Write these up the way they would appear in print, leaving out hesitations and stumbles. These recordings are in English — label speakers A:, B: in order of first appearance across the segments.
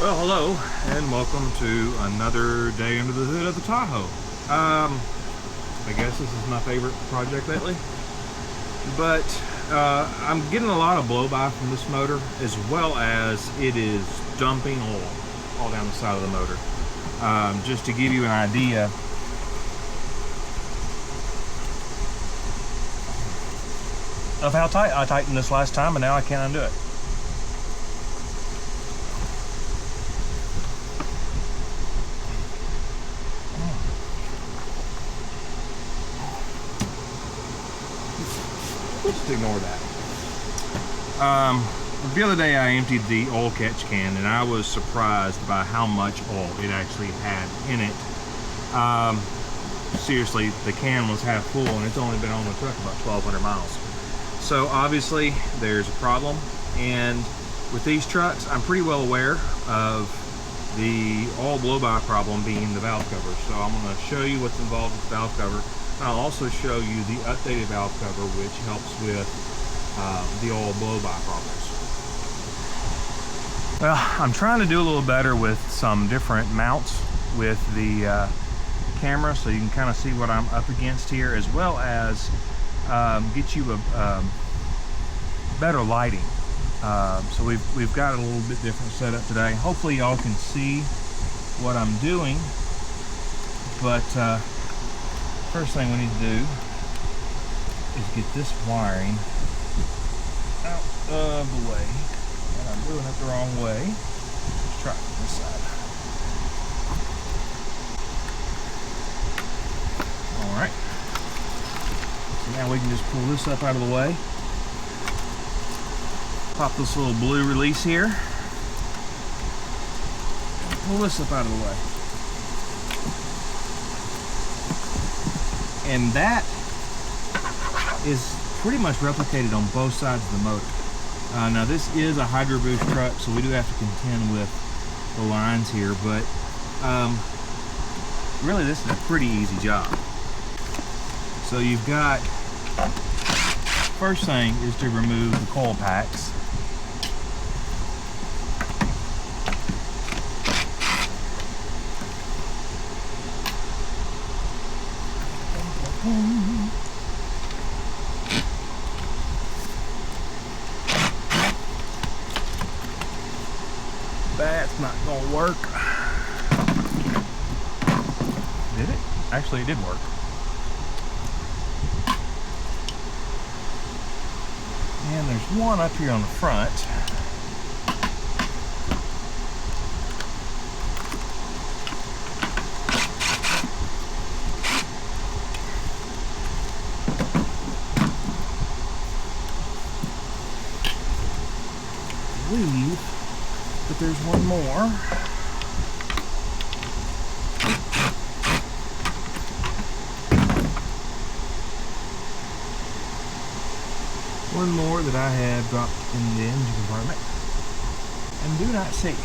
A: Well, hello, and welcome to another day under the hood of the Tahoe. I guess this is my favorite project lately, but I'm getting a lot of blow-by from this motor, as well as it is dumping oil all down the side of the motor. Just to give you an idea, of how tight I tightened this last time, and now I can't undo it. Just ignore that. The other day I emptied the oil catch can, and I was surprised by how much oil it actually had in it. Seriously, the can was half full, and it's only been on the truck about 1,200 miles. So obviously there's a problem, and with these trucks I'm pretty well aware of the oil blow-by problem being the valve cover. So I'm going to show you what's involved with the valve cover. I'll also show you the updated valve cover, which helps with the oil blow-by problems. Well, I'm trying to do a little better with some different mounts with the camera, so you can kind of see what I'm up against here, as well as get you a better lighting. So we've got a little bit different setup today. Hopefully y'all can see what I'm doing, but first thing we need to do is get this wiring out of the way. And I'm doing it the wrong way. Let's try it from this side. Alright. So now we can just pull this up out of the way. Pop this little blue release here. And pull this up out of the way. And that is pretty much replicated on both sides of the motor. Now this is a Hydro Boost truck, so we do have to contend with the lines here, but really this is a pretty easy job. So you've got, first thing is to remove the coil packs. That's not gonna work. Did it? Actually, it did work. And there's one up here on the front. But there's one more. One more that I have dropped in the engine compartment and do not see.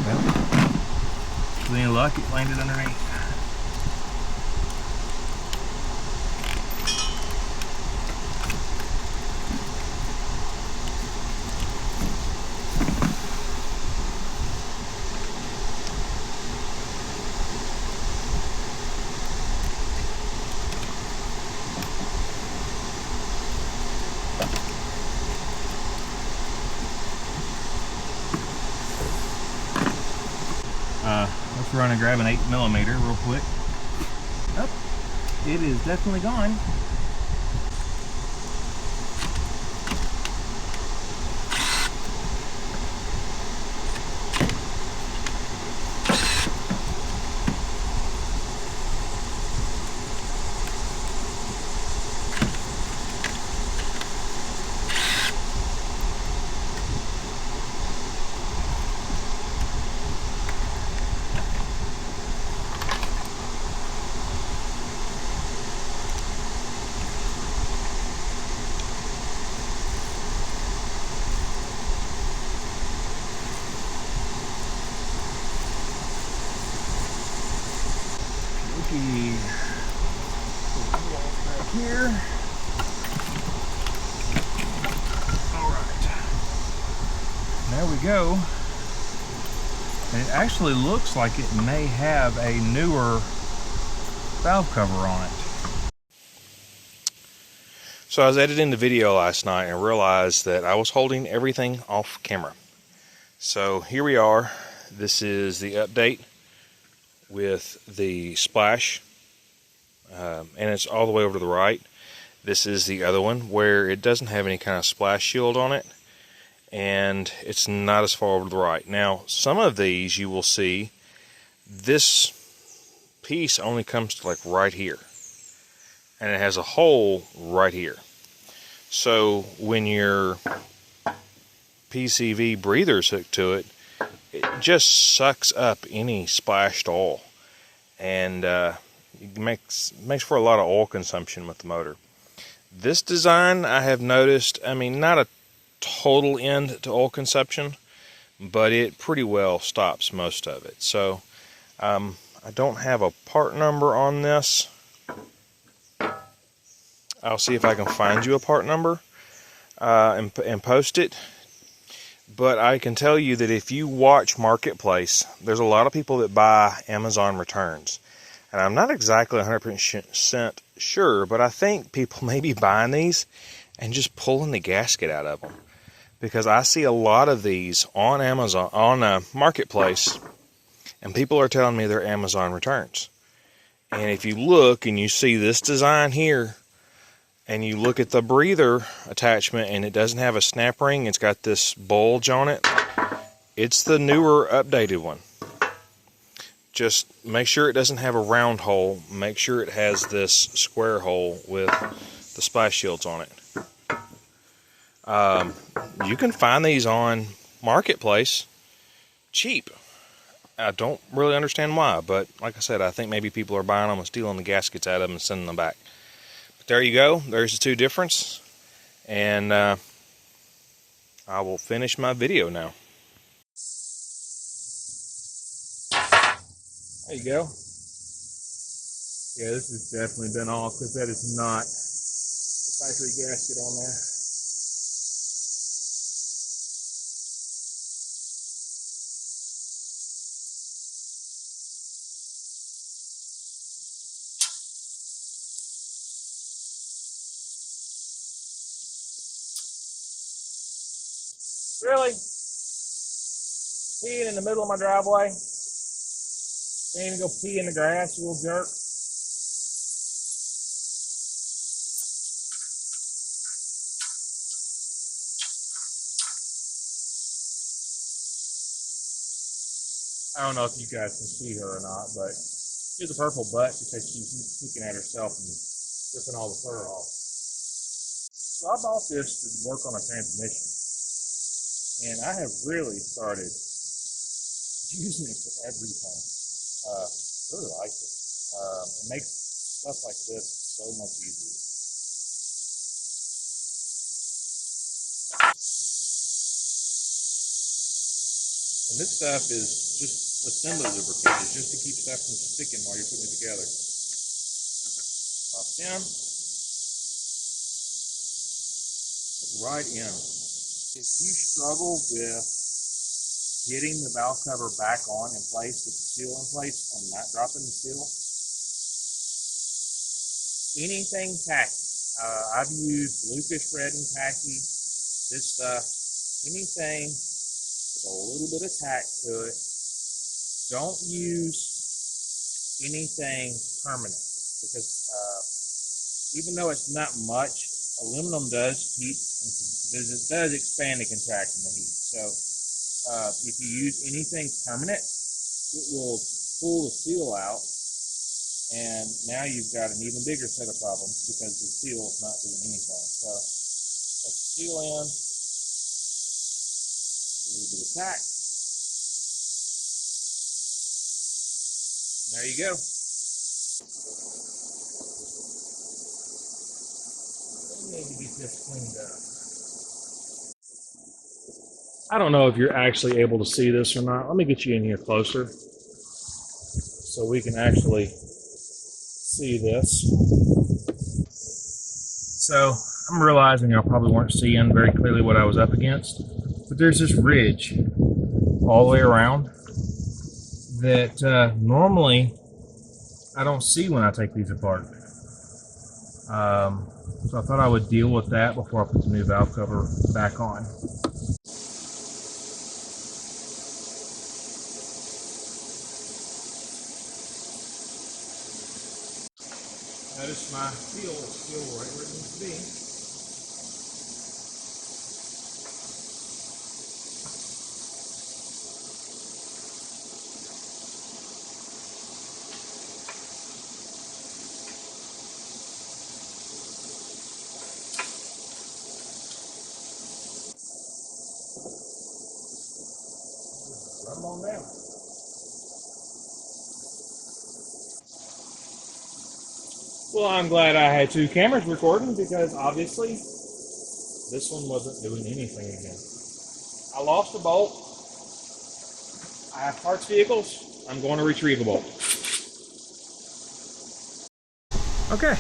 A: Well, with any luck, it landed underneath. Let's run and grab an 8mm real quick. Oh, it is definitely gone. Okay. Put the walls back here. we go. And it actually looks like it may have a newer valve cover on it. So I was editing the video last night and realized that I was holding everything off camera. So here we are. This is the update with the splash, and it's all the way over to the right. This is the other one where it doesn't have any kind of splash shield on it, and it's not as far over to the right. Now, some of these you will see, this piece only comes to like right here, and it has a hole right here. So when your PCV breather's hooked to it, it just sucks up any splashed oil, and it makes for a lot of oil consumption with the motor. This design, I have noticed, I mean, not a total end to oil consumption, but it pretty well stops most of it. So I don't have a part number on this. I'll see if I can find you a part number and post it. But I can tell you that if you watch Marketplace, there's a lot of people that buy Amazon returns. And I'm not exactly 100% sure, but I think people may be buying these and just pulling the gasket out of them. Because I see a lot of these on Amazon, on Marketplace, and people are telling me they're Amazon returns. And if you look and you see this design here, and you look at the breather attachment and it doesn't have a snap ring, it's got this bulge on it, it's the newer updated one. Just make sure it doesn't have a round hole, make sure it has this square hole with the splash shields on it. You can find these on Marketplace cheap. I don't really understand why, but like I said, I think maybe people are buying them and stealing the gaskets out of them and sending them back. There you go. There's the two difference, and I will finish my video now. There you go. Yeah, this has definitely been off because that is not the factory gasket on there. Really? Peeing in the middle of my driveway? Can't even go pee in the grass, you little jerk. I don't know if you guys can see her or not, but she has a purple butt because she's picking at herself and ripping all the fur off. So I bought this to work on a transmission, and I have really started using it for everything. Really like it. It makes stuff like this so much easier. And this stuff is just assembly lubricant. It's just to keep stuff from sticking while you're putting it together. Pops in. Right in. If you struggle with getting the valve cover back on in place with the seal in place and not dropping the seal, anything tacky. I've used Lucas Red and tacky, this stuff, anything with a little bit of tack to it. Don't use anything permanent because even though it's not much, aluminum does heat, it does expand and contract in the heat. So if you use anything permanent, it will pull the seal out, and now you've got an even bigger set of problems because the seal is not doing anything. So put the seal in, a little bit of tack. There you go. We need to get this cleaned up. I don't know if you're actually able to see this or not. Let me get you in here closer so we can actually see this. So I'm realizing I probably weren't seeing very clearly what I was up against. But there's this ridge all the way around that normally I don't see when I take these apart. So I thought I would deal with that before I put the new valve cover back on. Notice my seal is still right where it needs to be. Run them on down. Well, I'm glad I had two cameras recording because obviously this one wasn't doing anything again. I lost a bolt. I have parts vehicles. I'm going to retrieve a bolt. Okay.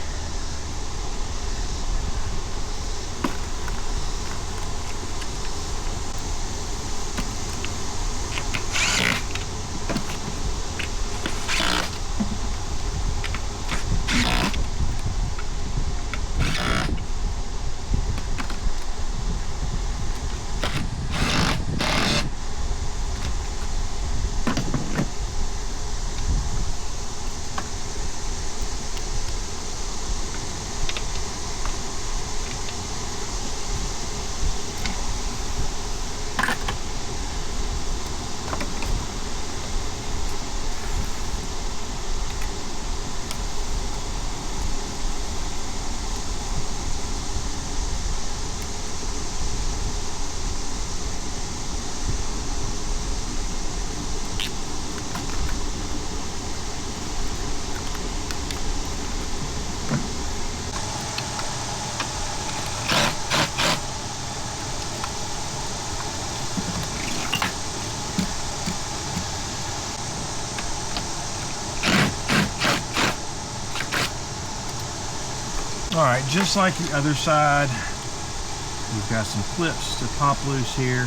A: All right, just like the other side, we've got some clips to pop loose here.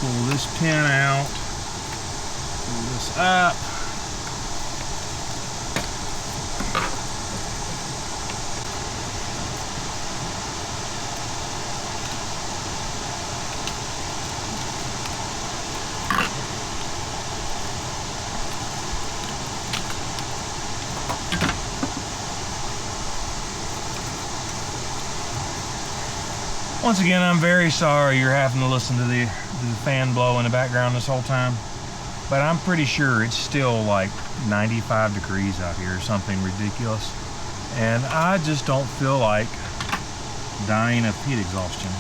A: Pull this pin out, pull this up. Once again, I'm very sorry you're having to listen to the fan blow in the background this whole time, but I'm pretty sure it's still like 95 degrees out here or something ridiculous, and I just don't feel like dying of heat exhaustion.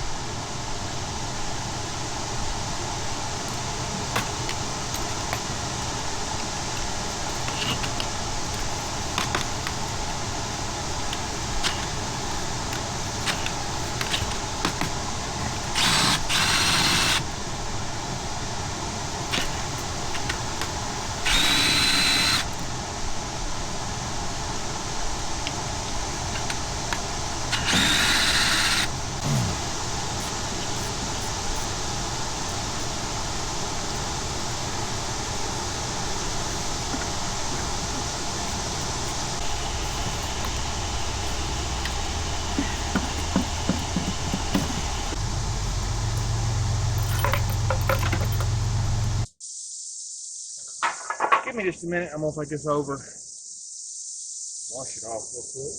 A: Give me just a minute, I'm gonna take this over, wash it off real quick.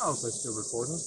A: Oh, so it's still recording.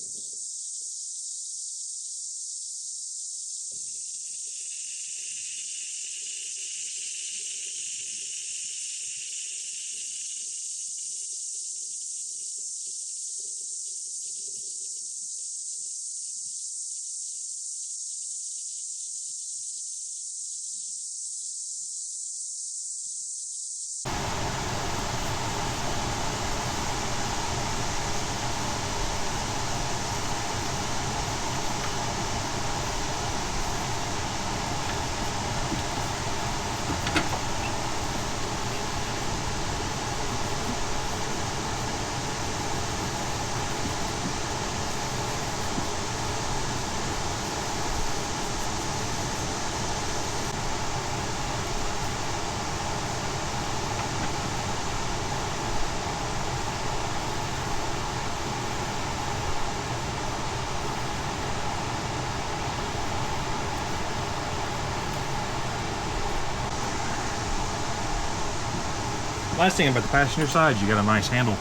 A: Last thing about the passenger side, you got a nice handle.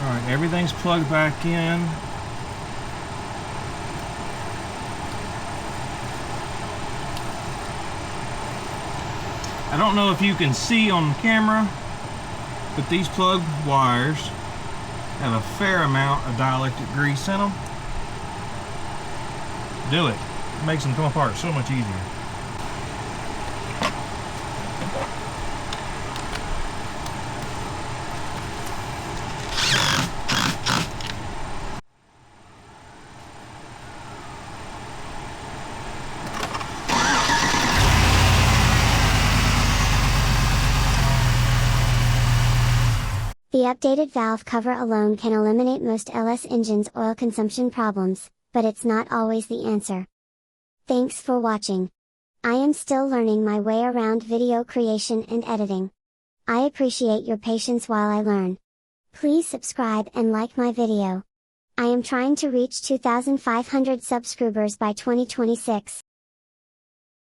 A: Alright, everything's plugged back in. I don't know if you can see on camera, but these plug wires have a fair amount of dielectric grease in them. Do it. It makes them come apart so much easier.
B: The updated valve cover alone can eliminate most LS engines' oil consumption problems, but it's not always the answer. Thanks for watching. I am still learning my way around video creation and editing. I appreciate your patience while I learn. Please subscribe and like my video. I am trying to reach 2,500 subscribers by 2026.